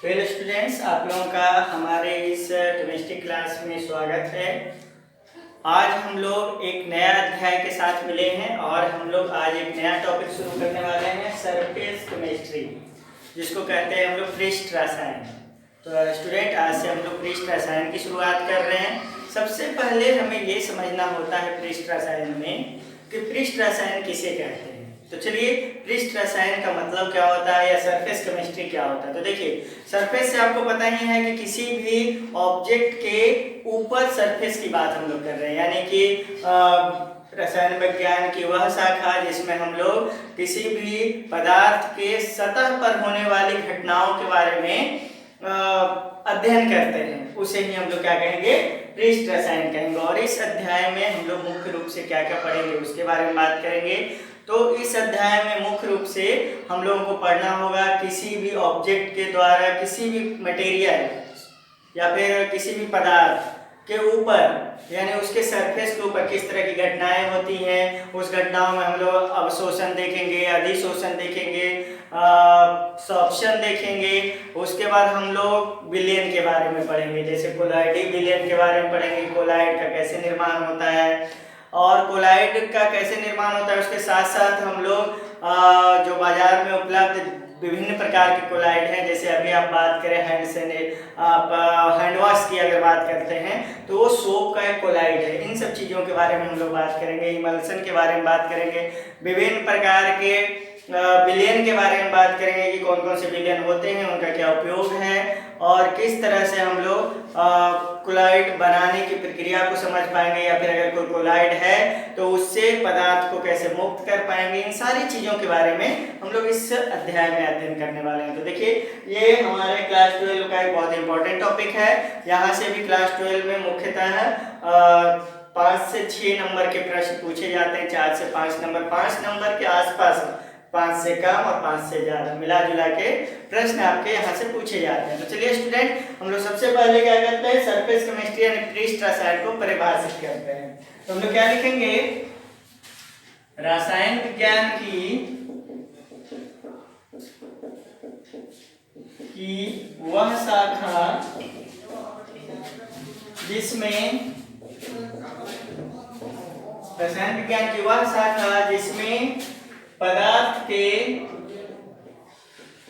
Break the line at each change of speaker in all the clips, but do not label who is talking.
Well students, आप लोगों का हमारे इस केमिस्ट्री क्लास में स्वागत है। आज हम लोग एक नया अध्याय के साथ मिले हैं और हम लोग आज एक नया टॉपिक शुरू करने वाले हैं, सरफेस केमिस्ट्री, जिसको कहते हैं हम लोग पृष्ठ रसायन। तो स्टूडेंट, आज से हम लोग पृष्ठ रसायन की शुरुआत कर रहे हैं। सबसे पहले हमें ये समझना होता है पृष्ठ रसायन में कि पृष्ठ रसायन किसे कहते हैं। तो चलिए, पृष्ठ रसायन का मतलब क्या होता है या सरफेस केमिस्ट्री क्या होता है। तो देखिए, सरफेस से आपको पता ही है कि किसी भी ऑब्जेक्ट के ऊपर सरफेस की बात हम लोग कर रहे हैं, यानी कि रसायन विज्ञान की वह शाखा जिसमें हम लोग किसी भी पदार्थ के सतह पर होने वाली घटनाओं के बारे में अध्ययन करते हैं, उसे ही हम लोग क्या कहेंगे, पृष्ठ रसायन कहेंगे। और इस अध्याय में हम लोग मुख्य रूप से क्या क्या पढ़ेंगे उसके बारे में बात करेंगे। तो इस अध्याय में मुख्य रूप से हम लोगों को पढ़ना होगा किसी भी ऑब्जेक्ट के द्वारा किसी भी मटेरियल या फिर किसी भी पदार्थ के ऊपर, यानी उसके सरफेस के ऊपर किस तरह की घटनाएं होती हैं। उस घटनाओं में हम लोग अवशोषण देखेंगे, अधिशोषण देखेंगे, सॉर्प्शन देखेंगे। उसके बाद हम लोग विलयन के बारे में पढ़ेंगे, जैसे कोलाइडी विलयन के बारे में पढ़ेंगे, कोलाइड का कैसे निर्माण होता है और कोलाइड का कैसे निर्माण होता है। उसके साथ साथ हम लोग जो बाजार में उपलब्ध विभिन्न प्रकार के कोलाइड हैं, जैसे अभी आप बात करें हैंड वॉश की अगर बात करते हैं तो वो सोप का एक कोलाइड है। इन सब चीज़ों के बारे में हम लोग बात करेंगे, इमल्सन के बारे में बात करेंगे, विभिन्न प्रकार के विलयन के बारे में बात करेंगे कि कौन कौन से विलयन होते हैं, उनका क्या उपयोग है और किस तरह से हम लोग कोलाइड बनाने की प्रक्रिया को समझ पाएंगे, या फिर अगर कोई कोलाइड है तो उससे पदार्थ को कैसे मुक्त कर पाएंगे। इन सारी चीज़ों के बारे में हम लोग इस अध्याय में अध्ययन करने वाले हैं। तो देखिए, ये हमारे क्लास 12 का एक बहुत इंपॉर्टेंट टॉपिक है। यहाँ से भी क्लास 12 में मुख्यतः 5 से 6 नंबर के प्रश्न पूछे जाते हैं, 4 से 5 नंबर, 5 नंबर के आसपास, 5 से कम और 5 से ज़्यादा मिला जुला के प्रश्न आपके यहाँ से पूछे जाते हैं। तो चलिए स्टूडेंट, हम लोग सबसे पहले क्या करते हैं, सरफेस केमिस्ट्री यानी पृष्ठ रसायन को परिभाषित करते हैं। तो हम लोग क्या लिखेंगे, रसायन विज्ञान की वह शाखा जिसमें, रसायन विज्ञान की वह शाखा जिसमें पदार्थ के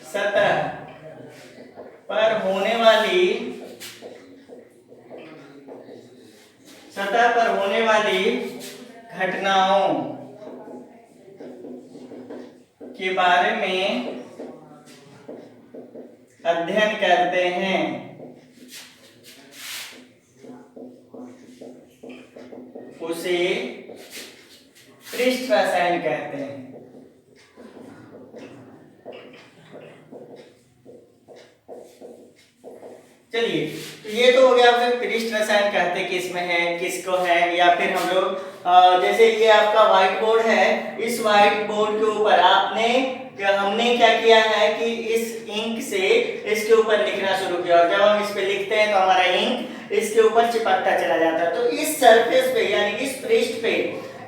सतह पर होने वाली घटनाओं के बारे में अध्ययन करते हैं, उसे पृष्ठ रसायन कहते हैं। चलिए, तो ये तो हो गया फिर पृष्ठ रसायन कहते किसमें है, किसको है। या फिर हम लोग जैसे ये आपका व्हाइट बोर्ड है, इस व्हाइट बोर्ड के ऊपर हमने क्या किया है कि इस इंक से इसके ऊपर लिखना शुरू किया, और जब हम इस पे लिखते हैं तो हमारा इंक इसके ऊपर चिपकता चला जाता है। तो इस सरफेस पे यानी इस पृष्ठ पे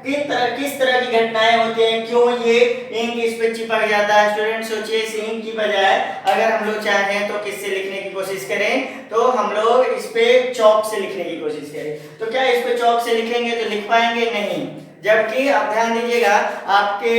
किस तरह की घटनाएं होती हैं, क्यों ये इंक इस पे चिपक जाता है। स्टूडेंट सोचिए, इस इंक की बजाय अगर हम लोग चाहें तो किससे लिखने की कोशिश करें, तो हम लोग इस पे चॉक से लिखने की कोशिश करें, तो क्या इस पे चॉक से लिखेंगे तो लिख पाएंगे? नहीं। जबकि आप ध्यान दीजिएगा, आपके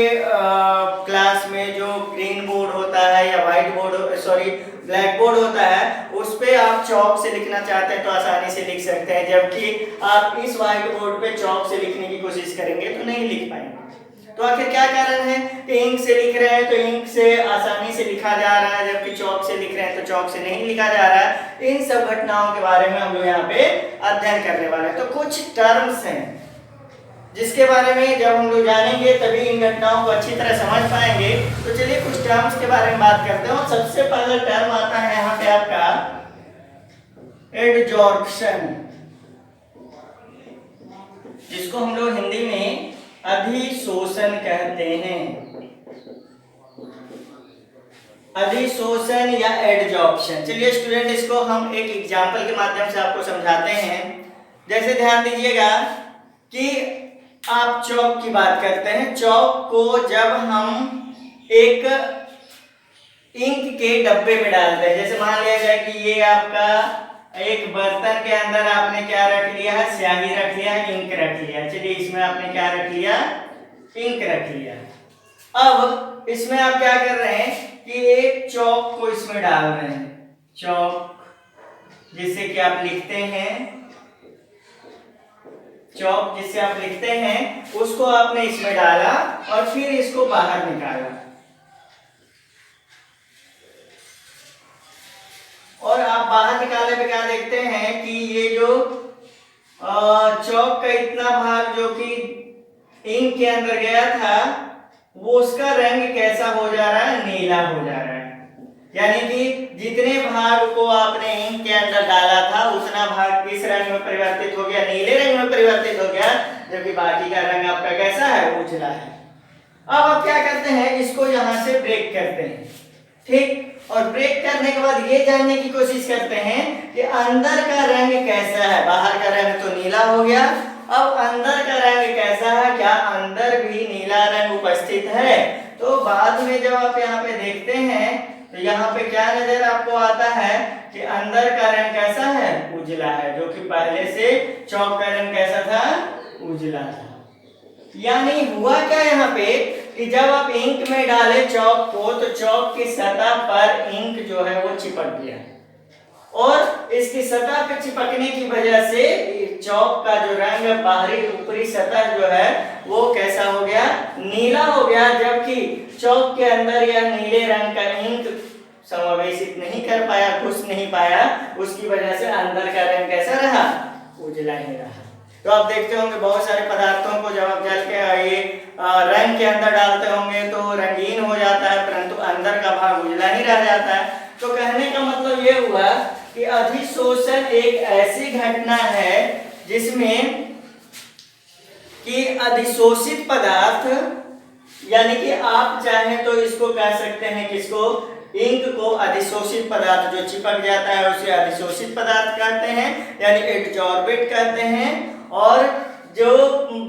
क्लास में जो ग्रीन बोर्ड होता है या white board, sorry black board होता है, उस पे आप चॉक से लिखना चाहते हैं तो आसानी से लिख सकते हैं, जबकि आप इस व्हाइट बोर्ड पे चॉक से लिखने की कोशिश करेंगे तो नहीं लिख पाएंगे। तो आखिर क्या कारण है कि इंक से लिख रहे हैं तो इंक से आसानी से लिखा जा रहा है, जबकि चॉक से लिख रहे हैं तो चॉक से नहीं लिखा जा रहा है। इन सब घटनाओं के बारे में हम लोग यहाँ पे अध्ययन करने वाले हैं। तो कुछ टर्म्स हैं जिसके बारे में जब हम लोग जानेंगे तभी इन घटनाओं को अच्छी तरह समझ पाएंगे। तो चलिए कुछ टर्म्स के बारे में बात करते हैं। और सबसे पहला टर्म आता है यहाँ पे आपका एडजॉर्प्शन, जिसको हम लोग हिंदी में अधिशोषण कहते हैं। अधिशोषण या एडजॉर्प्शन। चलिए स्टूडेंट, इसको हम एक एग्जाम्पल के माध्यम से आपको समझाते हैं। जैसे ध्यान दीजिएगा कि आप चौक की बात करते हैं। चौक को जब हम एक इंक के डब्बे में डालते हैं। जैसे मान लिया जाए कि ये आपका एक बर्तन के अंदर आपने क्या रख लिया है, स्याही रख लिया है, इंक रख लिया। चलिए इसमें आपने क्या रख लिया, इंक रख लिया। अब इसमें आप क्या कर रहे हैं कि एक चौक को इसमें डाल रहे हैं, चौक जिससे कि आप लिखते हैं, चौक जिससे आप लिखते हैं उसको आपने इसमें डाला और फिर इसको बाहर निकाला। और आप बाहर निकालने पे क्या देखते हैं कि ये जो चौक का इतना भाग जो कि इंक के अंदर गया था वो उसका रंग कैसा हो जा रहा है, नीला हो जा रहा है। यानी कि जितने भाग को आपने इंक के अंदर डाला था उतना भाग किस रंग में परिवर्तित हो गया, नीले रंग में परिवर्तित हो गया, जबकि बाकी का रंग आपका कैसा है, उजला है। अब आप क्या करते हैं, इसको यहां से ब्रेक करते हैं, ठीक। और ब्रेक करने के बाद ये जानने की कोशिश करते हैं कि अंदर का रंग कैसा है। बाहर का रंग तो नीला हो गया, अब अंदर का रंग कैसा है, क्या अंदर भी नीला रंग उपस्थित है। तो बाद में जब आप यहाँ पे देखते हैं तो यहाँ पे क्या नजर आपको आता है कि अंदर का रंग कैसा है, उजला है, जो कि पहले से चौक का रंग कैसा था, उजला था। यानी हुआ क्या यहाँ पे कि जब आप इंक में डाले चौक को तो चौक की सतह पर इंक जो है वो चिपक गया और इसकी सतह पे चिपकने की वजह से चौक का जो रंग बाहरी ऊपरी सतह जो है वो कैसा हो गया, नीला हो गया, जबकि चौक के अंदर यह नीले रंग का इंक समावेशित नहीं कर पाया, घुस नहीं पाया, उसकी वजह से अंदर का रंग कैसा रहा, उजला ही रहा। तो आप देखते होंगे बहुत सारे पदार्थों को जब आप जल के ये रंग के अंदर डालते होंगे तो रंगीन हो जाता है, परंतु अंदर का भाग उजला ही रह जाता है। तो कहने का मतलब ये हुआ कि अधिशोषण एक ऐसी घटना है जिसमें कि अधिशोषित पदार्थ, यानी कि आप चाहें तो इसको कह सकते हैं किसको, इंक को अधिशोषित पदार्थ जो चिपक जाता है उसे अधिशोषित पदार्थ कहते हैं, यानी एडजॉर्बेट कहते हैं। और जो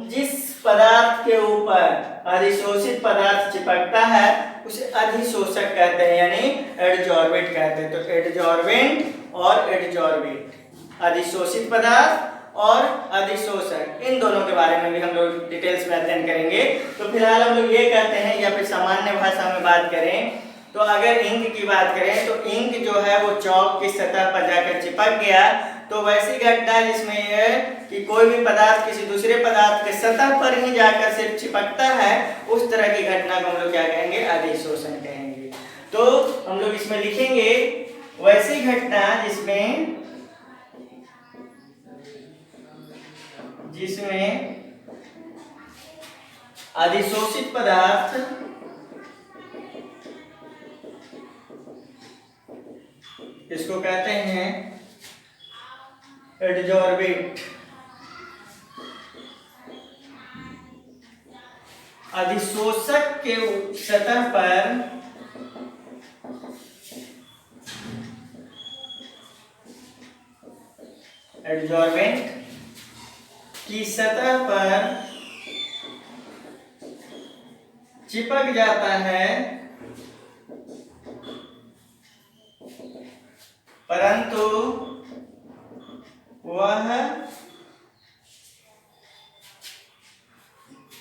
जिस पदार्थ के ऊपर अधिशोषित पदार्थ चिपकता है उसे अधिशोषक कहते हैं, यानी एडजॉर्बेट कहते हैं। तो एडजॉर्बेंट और एडजॉर्बेट, अधिशोषित पदार्थ और अधिशोषक, इन दोनों के बारे में भी हम लोग डिटेल्स में अध्ययन करेंगे। तो फिलहाल हम लोग ये कहते हैं, या फिर सामान्य भाषा में बात करें तो अगर इंक की बात करें तो इंक जो है वो चौक की सतह पर जाकर चिपक गया, तो वैसी घटना जिसमें यह कि कोई भी पदार्थ किसी दूसरे पदार्थ के सतह पर ही जाकर सिर्फ चिपकता है, उस तरह की घटना को हम लोग क्या कहेंगे, अधिशोषण कहेंगे। तो हम लोग इसमें लिखेंगे वैसी घटना जिसमें अधिशोषित पदार्थ इसको कहते हैं एडजॉर्बेट, अधिशोषक के सतह पर एडजॉर्बेंट की सतह पर चिपक जाता है, परंतु वह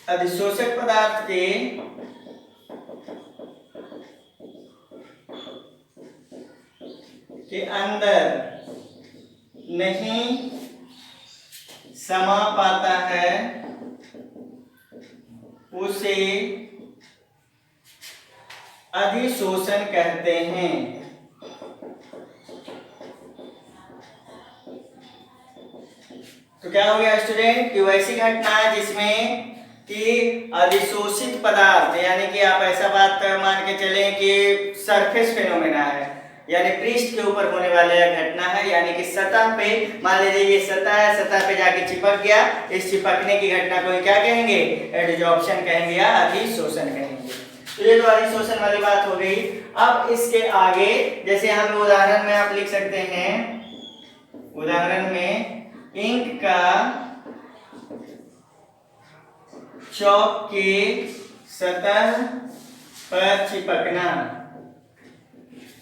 अधिशोषक पदार्थ के अंदर नहीं समा पाता है, उसे अधिशोषण कहते हैं। तो क्या हो गया स्टूडेंट कि वैसी घटना जिसमें कि अधिशोषित पदार्थ, यानी कि आप ऐसा बात मान के चलें कि सरफेस फेनोमेना है, यानी पृष्ठ के ऊपर होने वाली यह घटना है, यानी कि सतह पे मान लीजिए ये सतह है, सतह पे जाके चिपक गया, इस चिपकने की घटना को क्या कहेंगे, एडजॉर्प्शन कहेंगे या अधिशोषण कहेंगे। तो ये तो अधिशोषण वाली बात हो गई। अब इसके आगे जैसे हम उदाहरण में आप लिख सकते हैं, उदाहरण में इंक का चौक की सतह पर चिपकना,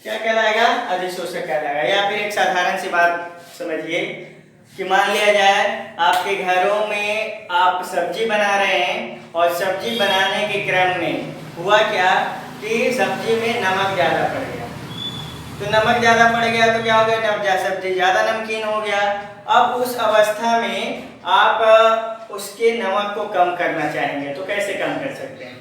क्या कहलाएगा, अधिशोषक कहलाएगा। या फिर एक साधारण सी बात समझिए कि मान लिया जाए आपके घरों में आप सब्जी बना रहे हैं और सब्जी बनाने के क्रम में हुआ क्या कि सब्जी में नमक ज़्यादा पड़ गया। तो नमक ज़्यादा पड़ गया तो क्या हो गया, सब्जी ज़्यादा नमकीन हो गया। अब उस अवस्था में आप उसके नमक को कम करना चाहेंगे तो कैसे कम कर सकते हैं?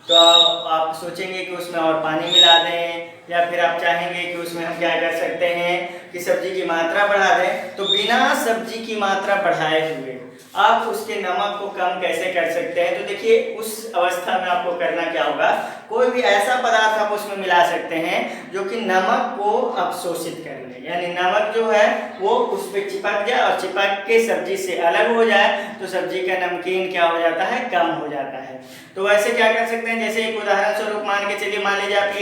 तो आप सोचेंगे कि उसमें और पानी मिला दें, या फिर आप चाहेंगे कि उसमें हम क्या कर सकते हैं कि सब्जी की मात्रा बढ़ा दें। तो बिना सब्जी की मात्रा बढ़ाए हुए आप उसके नमक को कम कैसे कर सकते हैं? तो देखिए उस अवस्था में आपको करना क्या होगा, कोई भी ऐसा पदार्थ आप उसमें मिला सकते हैं जो कि नमक को अवशोषित कर ले, यानी नमक जो है वो उस पर चिपक जाए और चिपक के सब्जी से अलग हो जाए, तो सब्जी का नमकीन क्या हो जाता है, कम हो जाता है। तो वैसे क्या कर सकते हैं, जैसे एक उदाहरण स्वरूप मान के चलिए, मान लीजिए आप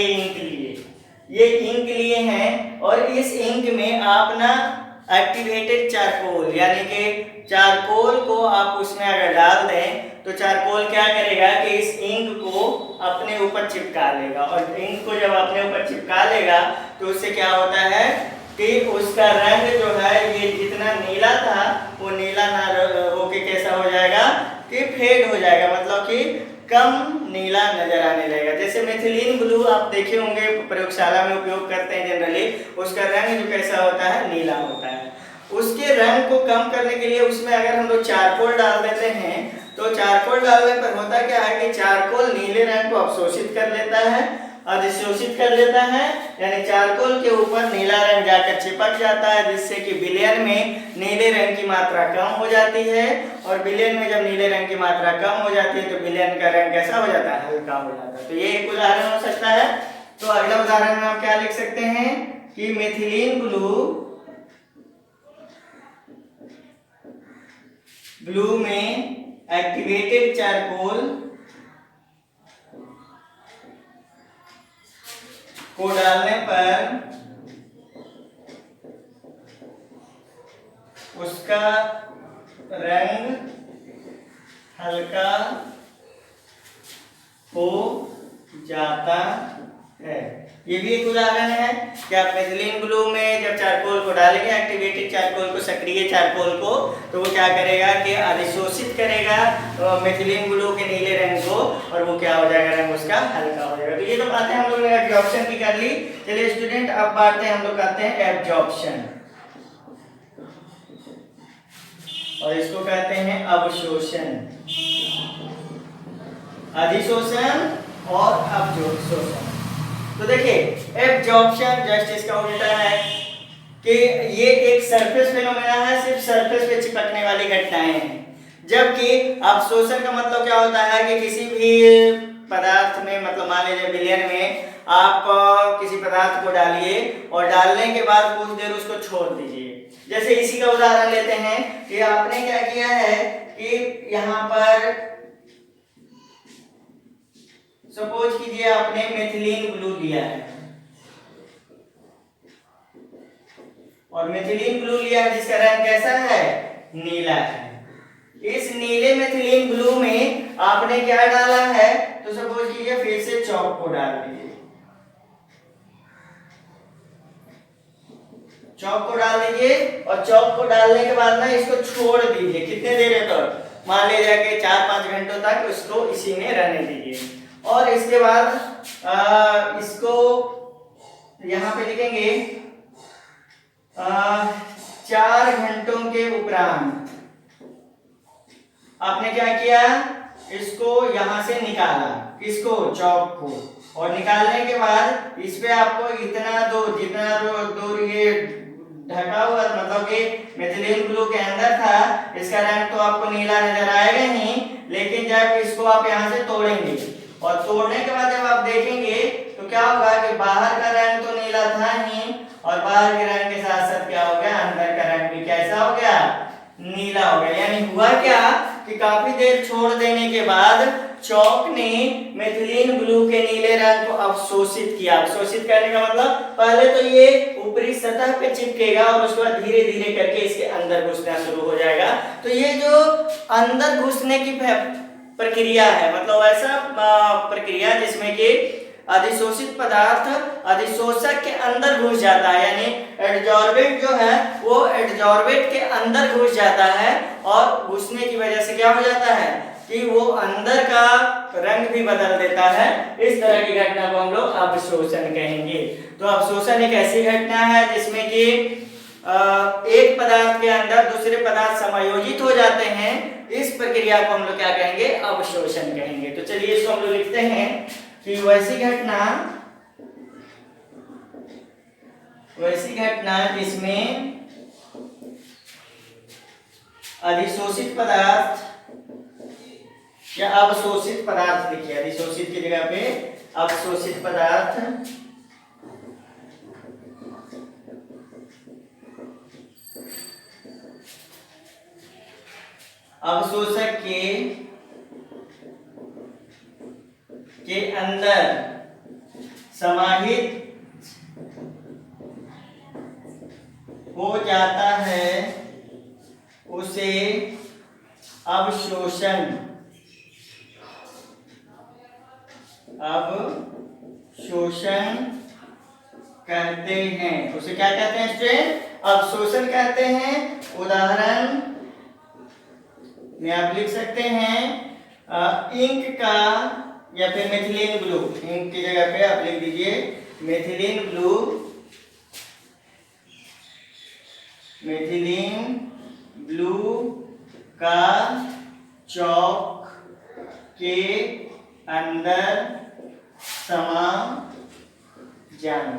ये इंक लिए हैं और इस इंक में आप ना एक्टिवेटेड चारकोल यानी कि चारकोल को आप उसमें अगर डाल दें तो चारकोल क्या करेगा कि इस इंक को अपने ऊपर चिपका लेगा, और इंक को जब अपने ऊपर चिपका लेगा तो उससे क्या होता है कि उसका रंग जो है ये जितना नीला था वो नीला ना होके कैसा हो जाएगा कि फेड हो जाएगा, मतलब कि कम नीला नजर आने लगेगा। जैसे मिथिलीन ब्लू आप देखे होंगे प्रयोगशाला में उपयोग करते हैं जनरली, उसका रंग जो कैसा होता है, नीला होता है। उसके रंग को कम करने के लिए उसमें अगर हम लोग चारकोल डाल देते हैं तो चारकोल डालने पर होता क्या है कि चारकोल नीले रंग को अवशोषित कर लेता है, अधिशोषित कर लेता है, यानी चारकोल के ऊपर नीला रंग जाकर चिपक जाता है, जिससे कि विलयन में नीले रंग की मात्रा कम हो जाती है। और विलयन में जब नीले रंग की मात्रा कम हो जाती है तो विलयन का रंग कैसा हो जाता है, हल्का हो जाता है। तो ये एक उदाहरण हो सकता है। तो अगला उदाहरण में आप क्या लिख सकते हैं कि मिथिलीन ब्लू में एक्टिवेटेड चारकोल को डालने पर उसका रंग हल्का हो जाता है। ये भी एक उदाहरण है कि आप मिथिलीन ब्लू में जब चारकोल को डालेंगे, एक्टिवेटेड चारकोल को, सक्रिय चारकोल को, तो वो क्या करेगा कि अधिशोषित करेगा मिथिलीन ब्लू के नीले रंग को, और वो क्या हो जाएगा, रंग उसका हल्का हो जाएगा। तो ये तो बातें हम लोग ने एब्जॉर्प्शन की कर ली। चलिए स्टूडेंट, अब बातें हम लोग करते हैं एब्जॉर्प्शन, और इसको कहते हैं अवशोषण, अधिशोषण और अवशोषण। तो देखिए एब्जॉर्प्शन जस्ट इसका उल्टा है कि ये एक सरफेस फेनोमेना है, सिर्फ सरफेस पे चिपकने वाली घटनाएं हैं, जबकि अवशोषण का मतलब क्या होता है कि किसी भी पदार्थ में, मतलब मान लीजिए विलयन में आप किसी पदार्थ को डालिए और डालने के बाद कुछ देर उसको छोड़ दीजिए। जैसे इसी का उदाहरण लेते हैं कि आपने क्या किया है कि यहाँ पर सपोज कीजिए आपने मिथिलीन ब्लू लिया है, और मिथिलीन ब्लू लिया है जिसका रंग कैसा है, नीला है। इस नीले मिथिलीन ब्लू में आपने क्या डाला है, तो सपोज कीजिए फिर से चॉक को डाल दीजिए, चॉक को डाल दीजिए, और चॉक को डालने के बाद ना इसको छोड़ दीजिए कितने देर तक, मान लीजिए कि 4-5 घंटों तक इसको इसी में रहने दीजिए। और इसके बाद इसको यहाँ पे लिखेंगे 4 घंटों के उपरांत आपने क्या किया, इसको यहाँ से निकाला, किसको, चॉक को, और निकालने के बाद इस पे आपको इतना जितना दूर ये ढका हुआ, मतलब कि मिथिलीन ब्लू के अंदर था, इसका रंग तो आपको नीला नजर आएगा ही, लेकिन जब इसको आप यहाँ से तोड़ेंगे और तोड़ने के बाद जब आप देखेंगे तो क्या होगा कि बाहर का रंग तो नीला था ही, और बाहर के रंग के साथ साथ क्या हो गया, अंदर का रंग भी कैसा हो गया, नीला हो गया। यानी हुआ क्या कि काफी देर छोड़ देने के बाद चॉक ने मिथिलीन ब्लू के नीले रंग को अवशोषित किया। अवशोषित करने का मतलब पहले तो ये ऊपरी सतह पे चिपकेगा और उसके बाद धीरे धीरे करके इसके अंदर घुसना शुरू हो जाएगा। तो ये जो अंदर घुसने की प्रक्रिया है, मतलब ऐसा प्रक्रिया जिसमें कि अधिशोषित पदार्थ अधिशोषक के अंदर घुस जाता है, यानी एडजॉर्बेंट जो है वो एडजॉर्बेंट के अंदर घुस जाता है, और घुसने की वजह से क्या हो जाता है कि वो अंदर का रंग भी बदल देता है। इस तरह की घटना को हम लोग अवशोषण कहेंगे। तो अवशोषण एक ऐसी घटना है जिसमें कि एक पदार्थ के अंदर दूसरे पदार्थ समायोजित हो जाते हैं। इस प्रक्रिया को हम लोग क्या कहेंगे, अवशोषण कहेंगे। तो चलिए इसको हम लोग लिखते हैं कि वैसी घटना जिसमें अधिशोषित पदार्थ या अवशोषित पदार्थ, लिखिए अधिशोषित की जगह पे अवशोषित पदार्थ अवशोषक के अंदर समाहित हो जाता है, उसे अवशोषण कहते हैं। उसे क्या कहते हैं स्टूडेंट, अवशोषण कहते हैं। उदाहरण में आप लिख सकते हैं इंक का, या फिर मेथिलीन ब्लू। इंक की जगह पे आप लिख दीजिए मेथिलीन ब्लू का चौक के अंदर समा जाना,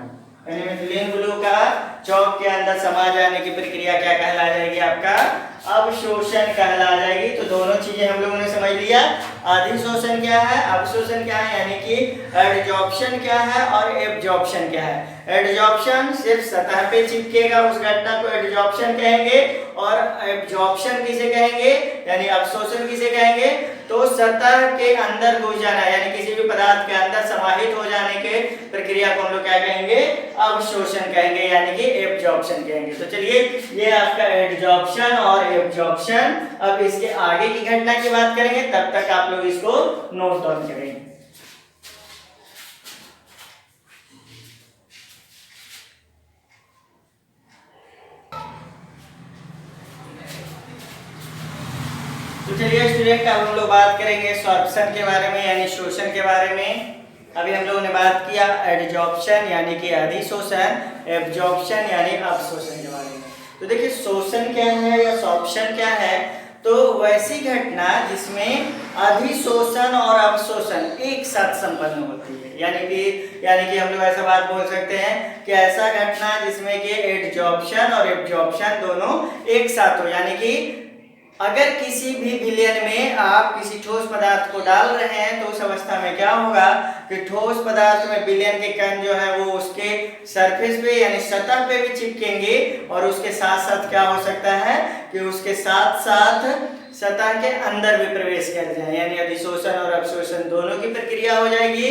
यानी मेथिलीन ब्लू का चौक के अंदर समा जाने की प्रक्रिया क्या कहला जाएगी, आपका अवशोषण कहला जाएगी। तो दोनों चीजें हम लोगों ने समझ लिया। अधिशोषण क्या है, अवशोषण क्या है, यानी कि एडजॉर्प्शन क्या है और एब्जॉर्प्शन क्या है। एडजॉर्प्शन सिर्फ सतह पे चिपकेगा, उस घटना को एडजॉर्प्शन कहेंगे। और एब्जॉर्प्शन किसे कहेंगे, यानी अवशोषण किसे कहेंगे, तो सतह के अंदर घुस जाना, यानी किसी भी पदार्थ के अंदर समाहित हो जाने के प्रक्रिया को हम लोग क्या कहेंगे, अवशोषण कहेंगे, यानी कि एब्जॉर्प्शन कहेंगे। तो चलिए ये आपका एडजॉर्प्शन और एब्जॉर्प्शन। अब इसके आगे की घटना की बात करेंगे, तब तक आप लोग इसको नोट डाउन करेंगे। तो चलिए स्टूडेंट, अब हम लोग बात करेंगे सॉर्प्शन के बारे में, यानी शोषण के बारे में। अभी हम लोगों ने बात किया एडजॉर्प्शन यानी कि अधिशोषण, एब्जॉर्प्शन यानी अवशोषण के बारे में। तो देखिए शोषण क्या है या सॉर्प्शन क्या है, तो वैसी घटना जिसमें अधिशोषण और अवशोषण एक साथ संपन्न होती है, यानी कि हम लोग ऐसा बात बोल सकते हैं कि ऐसा घटना जिसमें कि एडजॉर्प्शन और एब्जॉर्प्शन दोनों एक साथ हो। यानी कि अगर किसी भी विलयन में आप किसी ठोस पदार्थ को डाल रहे हैं, तो उस अवस्था में क्या होगा कि ठोस पदार्थ में विलयन के कण जो है वो उसके सरफेस पे यानी सतह पे भी चिपकेंगे, और उसके साथ साथ क्या हो सकता है कि उसके साथ साथ सतह के अंदर भी प्रवेश कर जाए, यानी अधिशोषण और अवशोषण दोनों की प्रक्रिया हो जाएगी।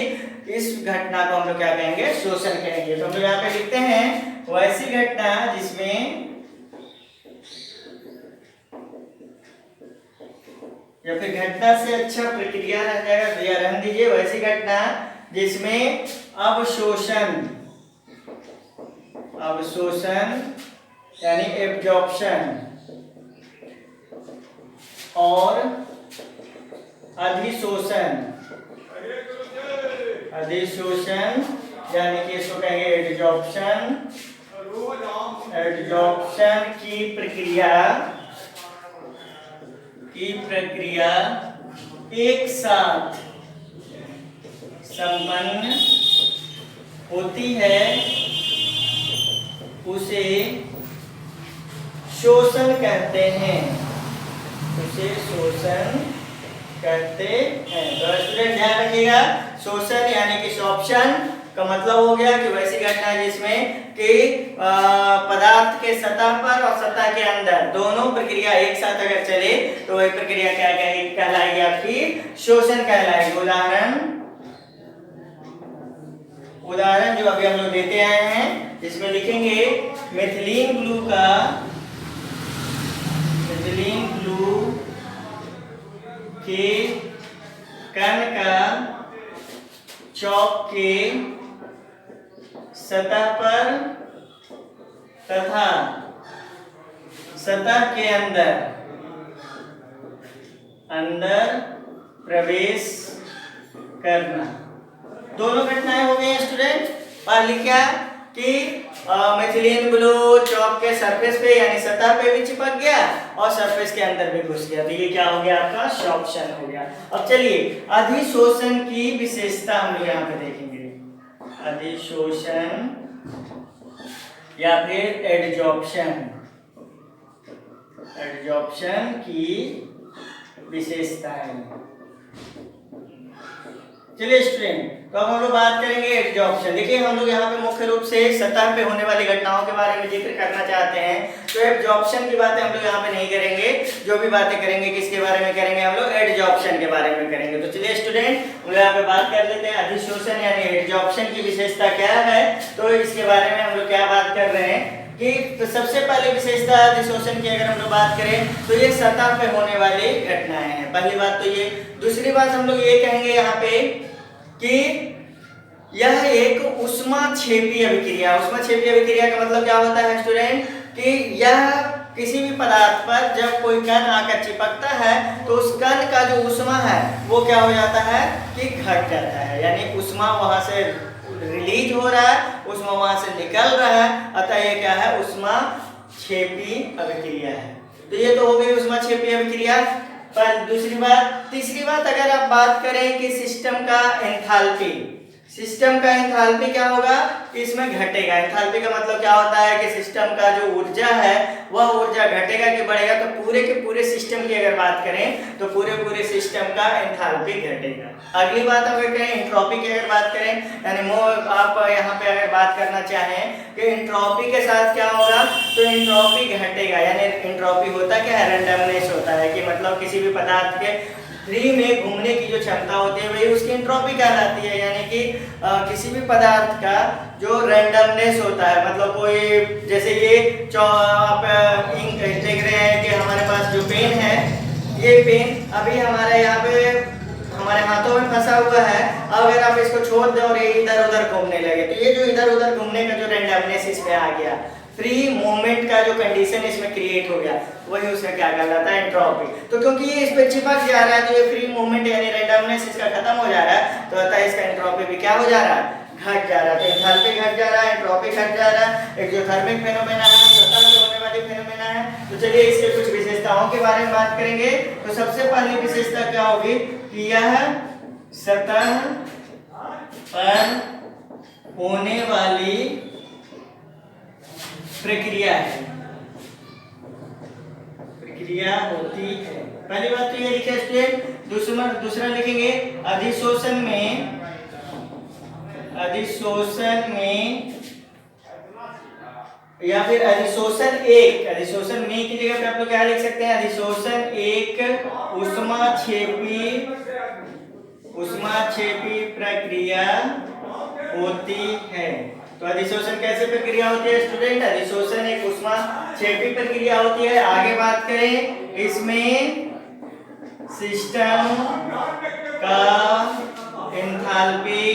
इस घटना को हम लोग क्या कहेंगे, शोषण कहेंगे। तो हम लोग यहाँ पे लिखते हैं वैसी घटना जिसमें, या फिर घटना से अच्छा प्रक्रिया रह जाएगा तो या रहने दीजिए, वैसी घटना जिसमें अवशोषण यानी एब्जॉर्प्शन और अधिशोषण यानी कि इसको कहेंगे एडजॉर्प्शन की प्रक्रिया एक साथ संपन्न होती है, उसे शोषण कहते हैं। तो स्टूडेंट ध्यान रखिएगा, शोषण यानी कि सॉर्प्शन का मतलब हो गया कि वैसी घटना जिसमें कि पदार्थ के सतह पर और सतह के अंदर दोनों प्रक्रिया एक साथ अगर चले तो वही प्रक्रिया क्या कहलाएगी, आपकी शोषण कहलाएगी। उदाहरण जो अभी हम लोग देते आए हैं, इसमें लिखेंगे मेथिलीन ब्लू के कण का चौक के सतह पर तथा सतह के अंदर प्रवेश करना। दोनों घटनाएं हो गई हैं स्टूडेंट। पहली क्या कि मिथिलीन ब्लू चौक के सरफेस पे यानी सतह पे भी चिपक गया और सरफेस के अंदर भी घुस गया, तो ये क्या हो गया आपका शॉर्प्शन हो गया। अब चलिए अधिशोषण की विशेषता हम लोग यहाँ पे देखेंगे। अधिशोषण या फिर एडजॉर्प्शन की विशेषताएं। चलिए स्टूडेंट, तो अब हम लोग बात करेंगे एडजॉर्प्शन। देखिए हम लोग यहाँ पे मुख्य रूप से सतह पे होने वाली घटनाओं के बारे में जिक्र करना चाहते हैं, तो एडजॉर्प्शन की बातें हम लोग यहाँ पे नहीं करेंगे। जो भी बातें करेंगे किसके बारे में करेंगे, हम लोग एडजॉर्प्शन के बारे में करेंगे। तो चलिए स्टूडेंट, हम लोग यहाँ पे बात कर लेते हैं अधिशोषण यानी एडजॉर्प्शन की विशेषता क्या है। तो इसके बारे में हम लोग क्या बात कर रहे हैं कि तो सबसे पहले विशेषता अधिशोषण की अगर हम लोग बात करें तो ये सतह पे होने वाली घटनाएं हैं, पहली बात तो ये। दूसरी बात हम लोग ये कहेंगे यहाँ पे कि यह एक ऊष्माक्षेपी अभिक्रिया। ऊष्माक्षेपी अभिक्रिया का मतलब क्या होता है स्टूडेंट कि यह किसी भी पदार्थ पर जब कोई कण आकर चिपकता है तो उस कण का जो ऊष्मा है वो क्या हो जाता है कि घट जाता है, यानी ऊष्मा वहां से रिलीज हो रहा है, ऊष्मा वहां से निकल रहा है, अतः ये क्या है ऊष्माक्षेपी अभिक्रिया है। तो ये तो हो गई ऊष्माक्षेपी अभिक्रिया। पर दूसरी बात, तीसरी बात अगर आप बात करें कि सिस्टम का एंथैल्पी, सिस्टम का एंथैल्पी क्या होगा, इसमें घटेगा। एंथैल्पी का मतलब क्या होता है कि सिस्टम का जो ऊर्जा है वह ऊर्जा घटेगा कि बढ़ेगा। तो पूरे के पूरे सिस्टम की अगर बात करें तो पूरे सिस्टम का एंथैल्पी घटेगा। अगली बात अगर करें एंट्रोपी की अगर बात करें, यानी आप यहाँ पे अगर बात करना चाहें कि एंट्रोपी के साथ क्या होगा, तो एंट्रोपी घटेगा। यानी एंट्रोपी होता क्या है, रैंडमनेस होता है कि मतलब किसी भी पदार्थ के फ्री में घूमने की जो क्षमता होती है वही उसकी एंट्रोपी कहलाती है। यानी कि किसी भी पदार्थ का जो रैंडमनेस होता है, मतलब कोई जैसे ये आप इंक देख रहे हैं कि हमारे पास जो पेन है, ये पेन अभी हमारे यहाँ पे हमारे हाथों में फंसा हुआ है। अगर आप इसको छोड़ दें और ये इधर उधर घूमने लगे तो ये जो इधर उधर घूमने का जो रैंडमनेस इसमें आ गया, फ्री मूवमेंट का जो कंडीशन इसमें क्रिएट हो गया, वही उसका क्या कहलाता है एंट्रोपी। तो क्योंकि ये इस पे चिपक जा रहा है तो ये फ्री मूवमेंट यानी रैंडमनेस इसका खत्म हो जा रहा है, तो अतः इसका एंट्रोपी भी क्या हो जा रहा है, घट जा रहा है। तो एंथैल्पी घट जा रहा है, एंट्रोपी घट जा रहा है। एक जो थर्मिक फेनोमेना है, सतह पे होने वाली फेनोमेना है। तो चलिए इसके कुछ विशेषताओं के बारे में बात करेंगे। तो सबसे पहली विशेषता क्या होगी कि यह सतह पर होने वाली प्रक्रिया है, प्रक्रिया होती है। पहली बात तो ये लिखे स्टूडेंट। दूसरा लिखेंगे अधिशोषण में या फिर अधिशोषण में की जगह पे आप लोग क्या लिख सकते हैं, अधिशोषण एक ऊष्माक्षेपी प्रक्रिया होती है। तो अधिशोषण कैसे प्रक्रिया होती है स्टूडेंट, अधिशोषण एक ऊष्माक्षेपी प्रक्रिया होती है। आगे बात करें, इसमें सिस्टम का एंथैल्पी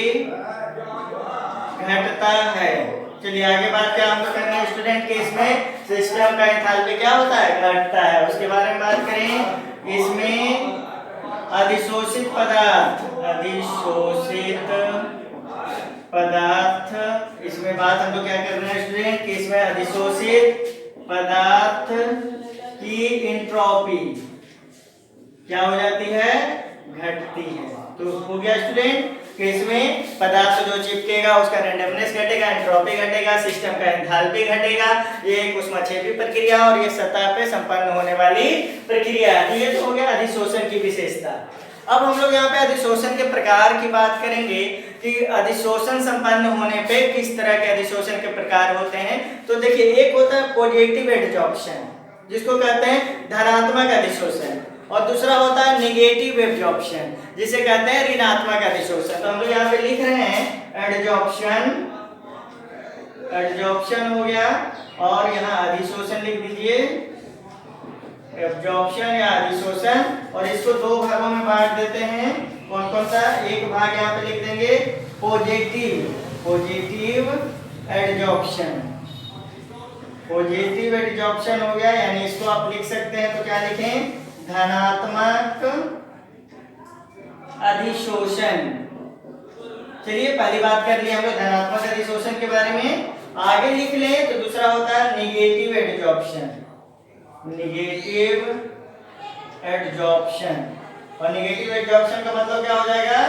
घटता है। चलिए आगे बात क्या हम लोग करेंगे स्टूडेंट कि इसमें सिस्टम का एंथैल्पी क्या होता है, घटता है। उसके बारे में बात करें, इसमें अधिशोषित पदार्थ, इसमें बात हम लोग क्या कर रहे हैं स्टूडेंट कि इसमें अधिशोषित पदार्थ की एंट्रोपी क्या हो जाती है, घटती है। तो हो गया स्टूडेंट कि इसमें पदार्थ जो चिपकेगा उसका रैंडमनेस घटेगा, एंट्रोपी घटेगा, सिस्टम का एंथैल्पी घटेगा। ये एक ऊष्माक्षेपी प्रक्रिया और ये सतह पे संपन्न होने वाली प्रक्रिया है। तो ये तो हो गया अधिशोषण की विशेषता। अब हम लोग यहाँ पे अधिशोषण के प्रकार की बात करेंगे कि अधिशोषण संपन्न होने पे किस तरह के अधिशोषण के प्रकार होते हैं। तो देखिए, एक होता है पॉजिटिव एडजॉर्प्शन जिसको कहते हैं धनात्मक अधिशोषण, और दूसरा होता है नेगेटिव एब्जॉर्प्शन जिसे कहते हैं ऋणात्मक अधिशोषण। तो हम लोग यहाँ पे लिख रहे हैं एडजॉर्प्शन हो गया, और यहाँ अधिशोषण लिख दीजिए, एब्जॉर्प्शन या अधिशोषण। और इसको दो भागों में बांट देते हैं। कौन कौन सा, एक भाग यहाँ पे लिख देंगे पॉजिटिव एडजॉर्प्शन। पॉजिटिव एडजॉर्प्शन हो गया, यानी इसको आप लिख सकते हैं, तो क्या लिखें, धनात्मक अधिशोषण। चलिए पहली बात कर लिया हम लोग धनात्मक अधिशोषण के बारे में। आगे लिख लें तो दूसरा होता है नेगेटिव एडजॉर्प्शन। नेगेटिव एडजॉर्प्शन, और नेगेटिव एडजॉर्प्शन का मतलब क्या हो जाएगा,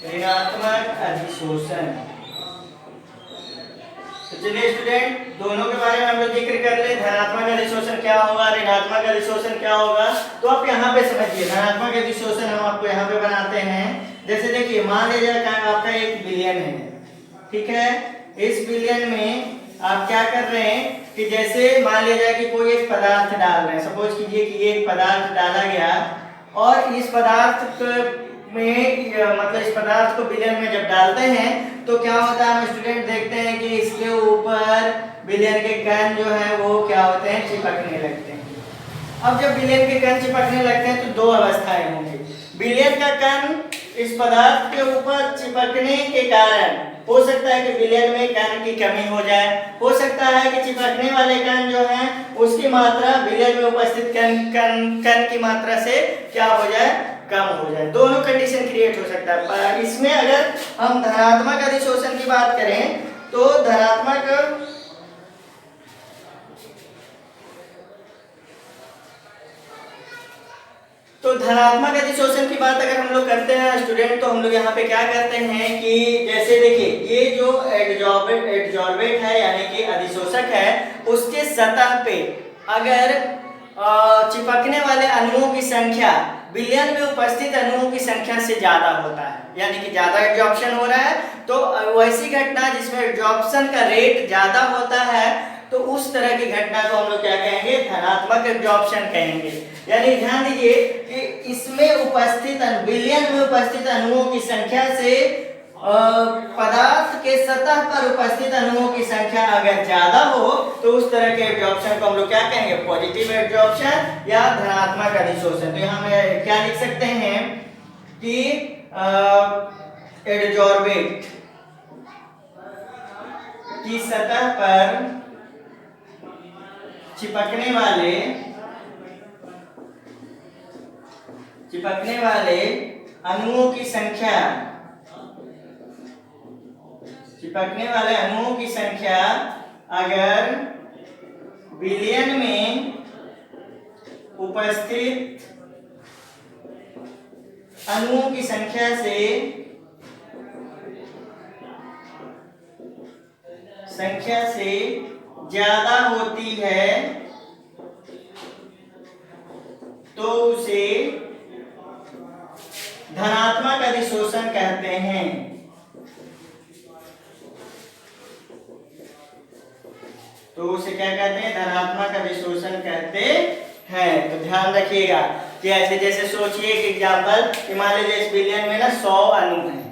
ऋणात्मक अधिशोषण। तो चलिए स्टूडेंट, दोनों के बारे में हम लोग जिक्र कर ले। धनात्मक अधिशोषण क्या होगा, ऋणात्मक अधिशोषण क्या होगा, तो आप यहाँ पे समझिए। धनात्मक अधिशोषण हम आपको यहाँ पे बनाते हैं। जैसे देखिए, मान लीजिए आपका 1 बिलियन है, ठीक है। इस बिलियन में आप क्या कर रहे हैं कि जैसे मान लीजिए कि कोई एक पदार्थ डाल रहे हैं। सपोज कीजिए कि ये एक पदार्थ डाला गया, और इस पदार्थ में मतलब इस पदार्थ को बिलियन में जब डालते हैं तो क्या होता है, हम स्टूडेंट देखते हैं कि इसके ऊपर बिलियन के कण जो है वो क्या होते हैं, चिपकने लगते हैं। अब जब बिलियन के कण चिपकने लगते हैं तो दो अवस्थाएं होंगी। बिलियन का कण इस पदार्थ के ऊपर चिपकने के कारण हो सकता है कि बिलियन में कण की कमी हो जाए, हो सकता है कि चिपकने वाले कण जो हैं उसकी मात्रा बिलियन में उपस्थित कण की मात्रा से क्या हो जाए, कम हो जाए। दोनों कंडीशन क्रिएट हो सकता है। इसमें अगर हम धनात्मक अधिशोषण की बात करें तो धनात्मक अधिशोषण की बात अगर हम लोग करते हैं स्टूडेंट, तो हम लोग यहाँ पे क्या करते हैं कि जैसे देखिए, ये जो एडजॉर्बेट है यानी कि अधिशोषक है, उसके सतह पे अगर चिपकने वाले अणुओं की संख्या बिलियन में उपस्थित अणुओं की संख्या से ज्यादा होता है, यानी कि ज्यादा एडजॉर्प्शन हो रहा है, तो वैसी घटना जिसमें एडजॉर्प्शन का रेट ज्यादा होता है, तो उस तरह की घटना को हम लोग क्या कहेंगे, धनात्मक एडजॉर्प्शन कहेंगे। यानी ध्यान दीजिए कि इसमें उपस्थित बिलियन में उपस्थित अणुओं की संख्या से पदार्थ के सतह पर उपस्थित अणुओं की संख्या अगर ज्यादा हो तो उस तरह के एडजॉर्प्शन को हम लोग क्या कहेंगे, पॉजिटिव एडजॉर्प्शन या धनात्मक अधिशोषण। तो यहाँ हम क्या लिख सकते हैं कि एडजॉर्बेट की सतह पर चिपकने वाले अणुओं की संख्या अगर बिलियन में उपस्थित अणुओं की संख्या से ज्यादा होती है तो उसे धनात्मक अधिशोषण कहते हैं। तो उसे क्या कहते हैं, धनात्मक अधिशोषण कहते हैं। तो ध्यान रखिएगा कि ऐसे जैसे सोचिए कि एग्जाम्पल मान लीजिए इस बिलियन में ना 100 अणु हैं,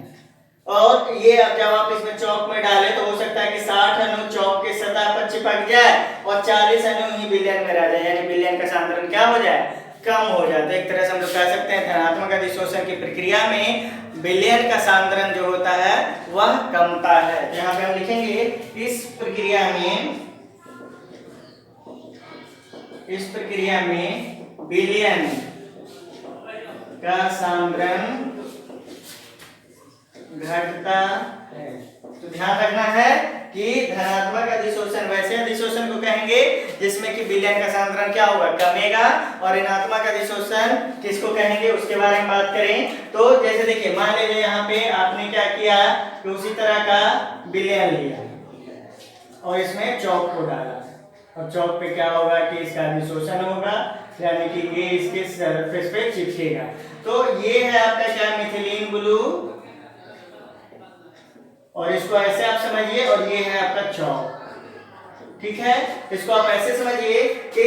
और ये अब जब आप इसमें चौक में डालें तो हो सकता है कि 60 अणु चौक के सतह पर चिपक जाए और 40 अणु ही बिलियन में रह जाए, यानी बिलियन का सांद्रण क्या हो जाए, कम हो जाए। तो एक तरह से हम लोग कह सकते हैं धनात्मक अधिशोषण की प्रक्रिया में बिलियन का सांद्रण जो होता है वह कमता है। तो यहाँ पे हम लिखेंगे इस प्रक्रिया में बिलियन का सांद्रण घटता है। तो ध्यान रखना है कि धनात्मक अधिशोषण वैसे अधिशोषण को कहेंगे जिसमें कि बिलियन का सांद्रण क्या होगा, कमेगा, और ऋणात्मक अधिशोषण किसको कहेंगे उसके बारे में बात करें तो जैसे देखिए मान लीजिए यहाँ पे आपने क्या किया कि उसी तरह का बिलियन लिया और इसमें चौक को डाला, और चौक पे क्या होगा कि इसका अधिशोषण होगा, यानी कि ये इसके सरफेस पे चिपकेगा। तो ये है आपका क्या, मिथिलीन ब्लू, और इसको ऐसे आप समझिए, और ये है आपका चौक। ठीक है, इसको आप ऐसे समझिए कि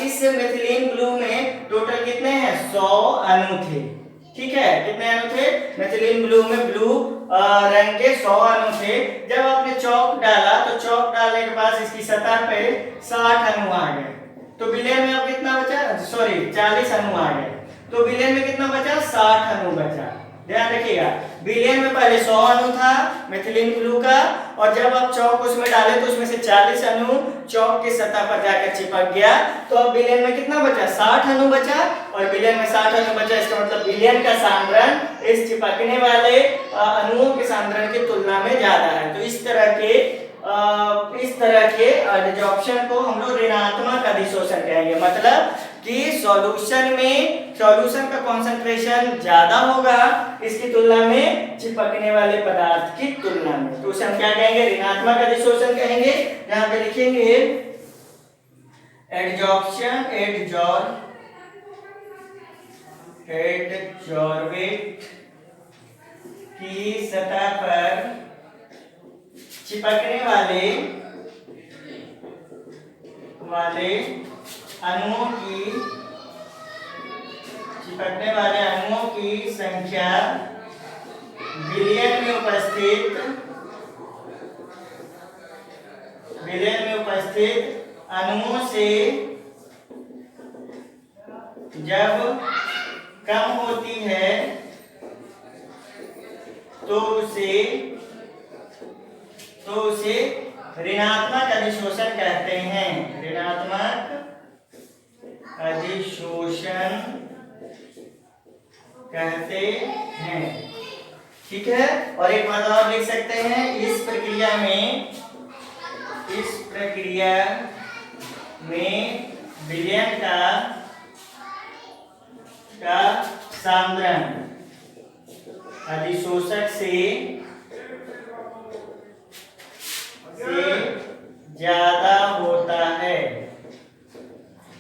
इस मिथिलीन ब्लू में टोटल कितने हैं, 100 अणु थे। ठीक है, कितने अणु थे, मिथिलीन ब्लू में ब्लू रंग के 100 अणु थे। जब आपने चौक डाला तो चौक डालने के बाद इसकी सतह पे 60 अणु आ गए, तो बिलियन में अब कितना बचा, सॉरी 40 अणु आ गए, तो बिलियन में कितना बचा, 60 अणु बचा। ध्यान रखिएगा, विलेन में पहले 100 अणु था मेथिलीन ब्लू का, और जब आप चौक उसमें डाले तो उसमें से 40 अणु चौक की सतह पर जाकर चिपक गया। तो अब विलेन में कितना बचा, 60 अणु बचा, और विलेन में 60 अणु बचा, इसका मतलब विलेन का सांद्रण इस चिपकने वाले अणुओं के सांद्रण की तुलना में ज्यादा है। तो इस तरह के एडजॉर्प्शन को हम लोग ऋणात्मक अधिशोषण कहेंगे, मतलब कि सॉल्यूशन का कंसंट्रेशन ज्यादा होगा इसकी तुलना में चिपकने वाले पदार्थ की तुलना में, तो उसे हम क्या कहेंगे, ऋणात्मक अधिशोषण कहेंगे। यहां पे लिखेंगे एडजॉर्प्शन, एडजॉर्बेट की सतह पर चिपकने वाले अणुओं की संख्या विलयन में उपस्थित अणुओं से जब कम होती है तो उसे ऋणात्मक अधिशोषण कहते हैं, ऋणात्मक अधिशोषण कहते हैं। ठीक है, और एक बात और लिख सकते हैं, इस प्रक्रिया में विलयन का सांद्रण अधिशोषक से ज्यादा होता है।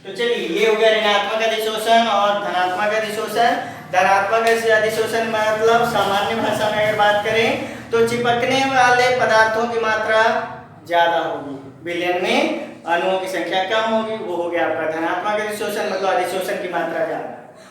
तो चलिए, ये हो गया ऋणात्मक अधिशोषण और धनात्मक अधिशोषण। धनात्मक अधिशोषण मतलब सामान्य भाषा में अगर बात करें तो चिपकने वाले पदार्थों की मात्रा ज्यादा होगी, विलयन में अणुओं की संख्या कम होगी, वो हो गया आपका धनात्मक अधिशोषण, मतलब अधिशोषण की मात्रा ज्यादा।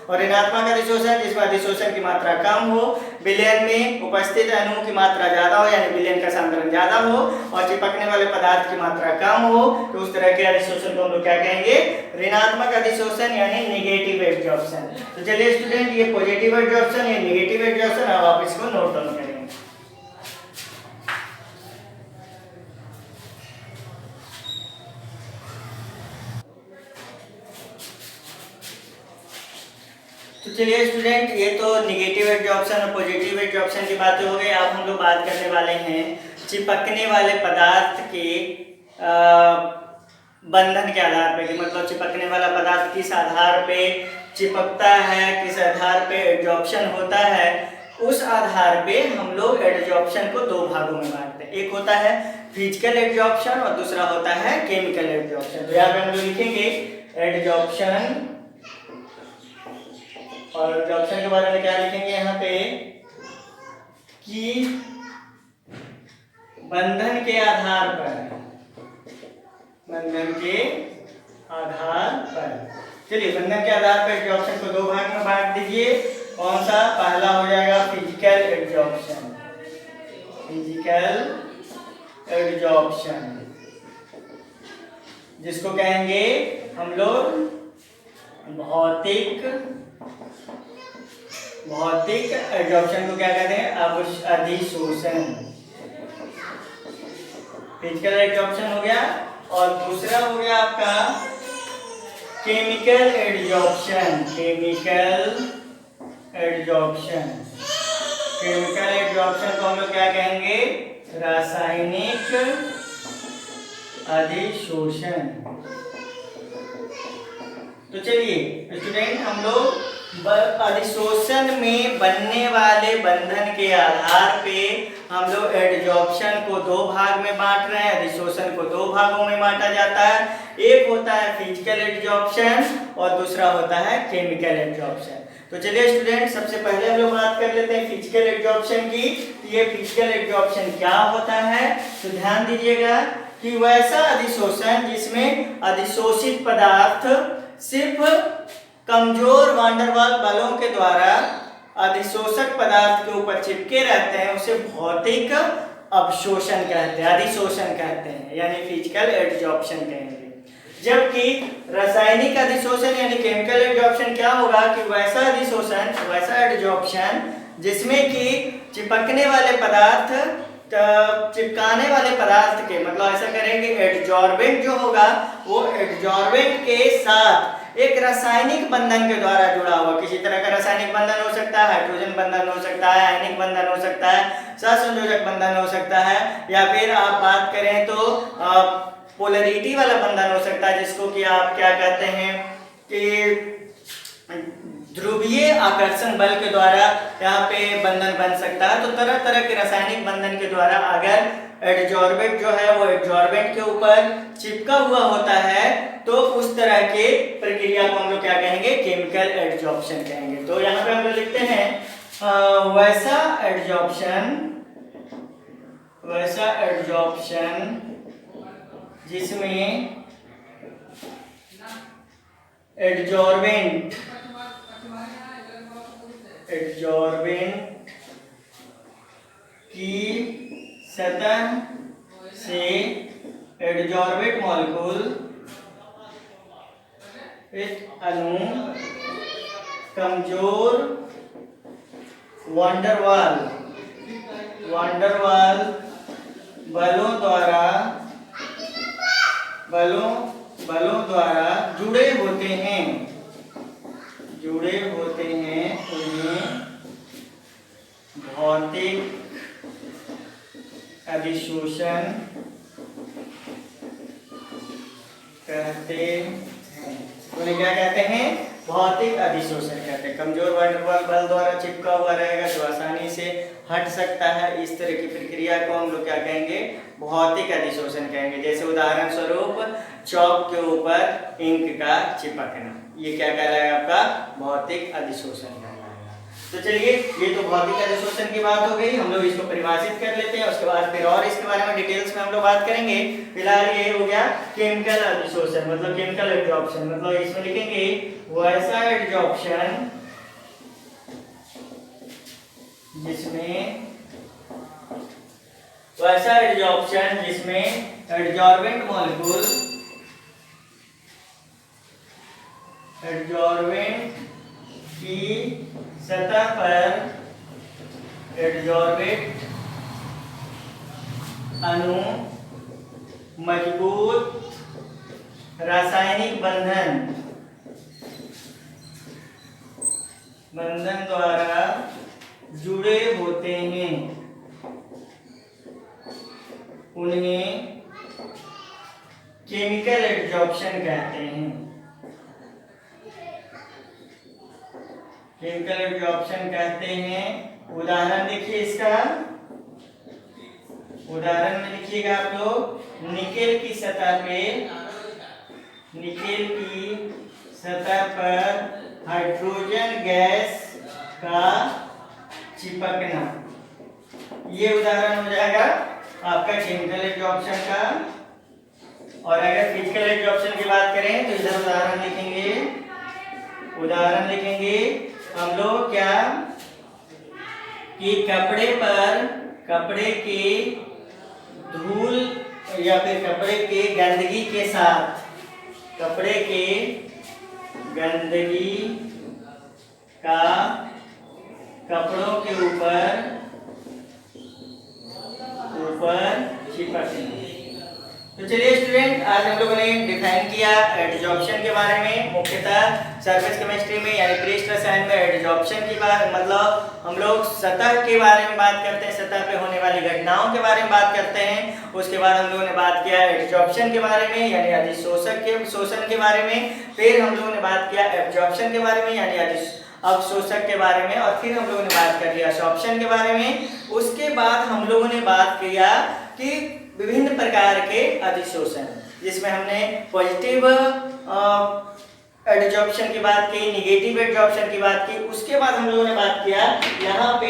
और ऋणात्मक अधिशोषण जिसमें अधिशोषण की मात्रा कम हो, विलयन में उपस्थित अणुओं की मात्रा ज्यादा हो, यानी विलयन का सांद्रण ज्यादा हो, और चिपकने वाले पदार्थ की मात्रा कम हो, तो उस तरह के अधिशोषण को हम लोग क्या कहेंगे, ऋणात्मक अधिशोषण यानी नेगेटिव एडजॉर्प्शन। तो चलिए स्टूडेंट, ये पॉजिटिव एडजॉर्प्शन, ये नेगेटिव एडजॉर्प्शन, अब आप इसको नोट डाउन करेंगे। तो चलिए स्टूडेंट, ये तो नेगेटिव एडजॉर्प्शन और पॉजिटिव एडजॉर्प्शन की बातें हो गई। अब हम लोग बात करने वाले हैं चिपकने वाले पदार्थ के बंधन के आधार पे, कि मतलब चिपकने वाला पदार्थ किस आधार पे चिपकता है, किस आधार पे एडजॉर्प्शन होता है, उस आधार पे हम लोग एडजॉर्प्शन को दो भागों में बांटते हैं। एक होता है फिजिकल एडजॉर्प्शन और दूसरा होता है केमिकल एडजॉर्प्शन। तो यहाँ पे हम लोग लिखेंगे एडजॉर्प्शन, और एडजॉर्प्शन के बारे में क्या लिखेंगे यहाँ पे, कि बंधन के आधार पर चलिए बंधन के आधार पर एडजॉर्प्शन को दो भाग में बांट दीजिए। कौन सा, पहला हो जाएगा फिजिकल एडजॉर्प्शन, जिसको कहेंगे हम लोग भौतिक एडजॉर्प्शन को क्या कहते हैं, अधिशोषण। फिजिकल एडजॉर्प्शन हो गया, और दूसरा हो गया आपका केमिकल एडजॉर्प्शन। केमिकल एडजॉर्प्शन को हम लोग क्या कहेंगे, रासायनिक अधिशोषण। तो चलिए स्टूडेंट, हम लोग अधिशोषण में बनने वाले बंधन के आधार पे हम लोग एडजॉर्प्शन को दो भाग में बांट रहे हैं, अधिशोषण को दो भागों में बांटा जाता है। एक होता है फिजिकल एडजॉर्प्शन और दूसरा होता है केमिकल एडजॉर्प्शन। तो चलिए स्टूडेंट, सबसे पहले हम लोग बात कर लेते हैं फिजिकल एडजॉर्प्शन की। तो ये फिजिकल एडजॉर्प्शन क्या होता है, तो ध्यान दीजिएगा कि वैसा अधिशोषण जिसमें अधिशोषित पदार्थ सिर्फ कमजोर वान डेर वाल्स बलों के द्वारा अधिशोषक पदार्थ के ऊपर चिपके रहते हैं, उसे भौतिक अवशोषण कहते हैं, अधिशोषण कहते हैं, यानी फिजिकल एडजॉर्प्शन कहेंगे। जबकि रासायनिक अधिशोषण यानी केमिकल एडजॉर्प्शन क्या होगा कि वैसा अधिशोषण, वैसा एडजॉर्प्शन जिसमें कि चिपकने वाले पदार्थ चिपकाने वाले पदार्थ के मतलब ऐसा करेंगे एडजॉर्बेंट जो होगा वो एडजॉर्बेंट के साथ एक रासायनिक बंधन के द्वारा जुड़ा हुआ, किसी तरह का रासायनिक बंधन हो सकता है, हाइड्रोजन बंधन हो सकता है, आयनिक बंधन हो सकता है, सहसंयोजक बंधन हो सकता है, या फिर आप बात करें तो पोलरिटी वाला बंधन हो सकता है, जिसको कि आप क्या कहते हैं कि ध्रुवीय आकर्षण बल के द्वारा यहाँ पे बंधन बन सकता है। तो तरह तरह के रासायनिक बंधन के द्वारा अगर एडजॉर्बेंट जो है वो एडजॉर्बेंट के ऊपर चिपका हुआ होता है तो उस तरह के प्रक्रिया को हम लोग क्या कहेंगे, केमिकल एडजॉर्प्शन कहेंगे। तो यहाँ पे हम लोग लिखते हैं वैसा एडजॉर्प्शन जिसमें एडजॉर्बेंट की सतह से एडजॉर्बेट मॉलिक्यूल अणु कमजोर वांडरवाल बलों द्वारा जुड़े होते हैं उन्हें भौतिक अधिशोषण कहते हैं। उन्हें क्या कहते हैं, भौतिक अधिशोषण कहते हैं। कमजोर वांडरवाल बल द्वारा चिपका हुआ रहेगा जो आसानी से हट सकता है, इस तरह की प्रक्रिया को हम लोग क्या कहेंगे, भौतिक अधिशोषण कहेंगे। जैसे उदाहरण स्वरूप चौक के ऊपर इंक का चिपकना, ये क्या कहलाएगा, आपका भौतिक अधिशोषण कहलाएगा। तो चलिए, ये तो भौतिक अधिशोषण की बात हो गई, हम लोग इसको परिभाषित कर लेते हैं, उसके बाद फिर और इसके बारे में डिटेल्स में हम लोग बात करेंगे। फिलहाल ये हो गया केमिकल अधिशोषण मतलब केमिकल एडजॉर्प्शन, मतलब इसमें लिखेंगे वैसा एडजॉर्प्शन जिसमें एडजॉर्बेंट की सतह पर एडजॉर्बेट अणु मजबूत रासायनिक बंधन द्वारा जुड़े होते हैं, उन्हें केमिकल एडजॉर्प्शन कहते हैं। केमिकल एडजॉर्प्शन कहते हैं। उदाहरण देखिए इसका, उदाहरण में लिखिएगा आप लोग, निकेल की सतह पर हाइड्रोजन गैस का चिपकना, ये उदाहरण हो जाएगा आपका केमिकल एडजॉर्प्शन का। और अगर फिजिकल एडजॉर्प्शन की बात करें तो इधर उदाहरण लिखेंगे हम लोग क्या, कि कपड़े के धूल या फिर कपड़े के गंदगी के साथ, कपड़े के गंदगी का कपड़ों के ऊपर चिपकना। तो चलिए स्टूडेंट, आज हम लोगों ने डिफाइन किया एडजॉर्प्शन के बारे में, मुख्यतः सरफेस केमिस्ट्री में यानी पृष्ठ रसायन में एडजॉर्प्शन की बात मतलब हम लोग सतह के बारे में बात करते हैं, सतह पे होने वाली घटनाओं के बारे में बात करते हैं। उसके बाद हम लोगों ने बात किया एडजॉर्प्शन के बारे में यानी अधिशोषण के बारे में, फिर हम लोगों ने बात किया एब्जॉर्प्शन के बारे में यानी अवशोषक के बारे में, और फिर हम लोगों ने बात कर लिया एब्जॉर्प्शन के बारे में। उसके बाद हम लोगों ने बात किया कि विभिन्न प्रकार के अधिशोषण, जिसमें हमने पॉजिटिव एडजॉर्प्शन की बात की, निगेटिव एडजॉर्प्शन की बात की। उसके बाद हम लोगों ने बात किया यहाँ पे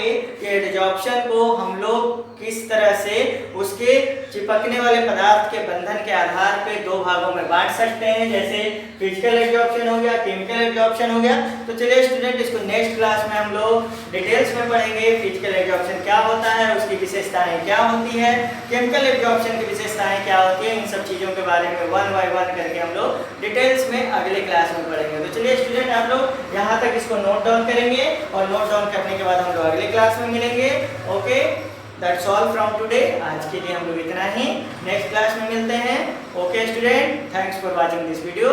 एडजॉर्प्शन को हम लोग किस तरह से उसके चिपकने वाले पदार्थ के बंधन के आधार पे दो भागों में बांट सकते हैं, जैसे फिजिकल एडजॉर्प्शन हो गया, केमिकल एडजॉर्प्शन हो गया। तो चलिए स्टूडेंट, इसको नेक्स्ट क्लास में हम लोग डिटेल्स में पढ़ेंगे। फिजिकल एडजॉर्प्शन क्या होता है, उसकी विशेषताएं क्या होती है, केमिकल एडजॉर्प्शन की विशेषताएं क्या होती है, इन सब चीजों के बारे में 1 by 1 करके हम लोग डिटेल्स में अगले क्लास में में पढ़ेंगे। तो चलिए स्टूडेंट, आप लोग यहाँ तक इसको नोट डाउन करेंगे और नोट डाउन करने के बाद हम लोग अगले क्लास में मिलेंगे। Okay, that's all from today. आज के लिए हम लोग इतना ही, नेक्स्ट क्लास में मिलते हैं। Okay student, thanks for watching this video.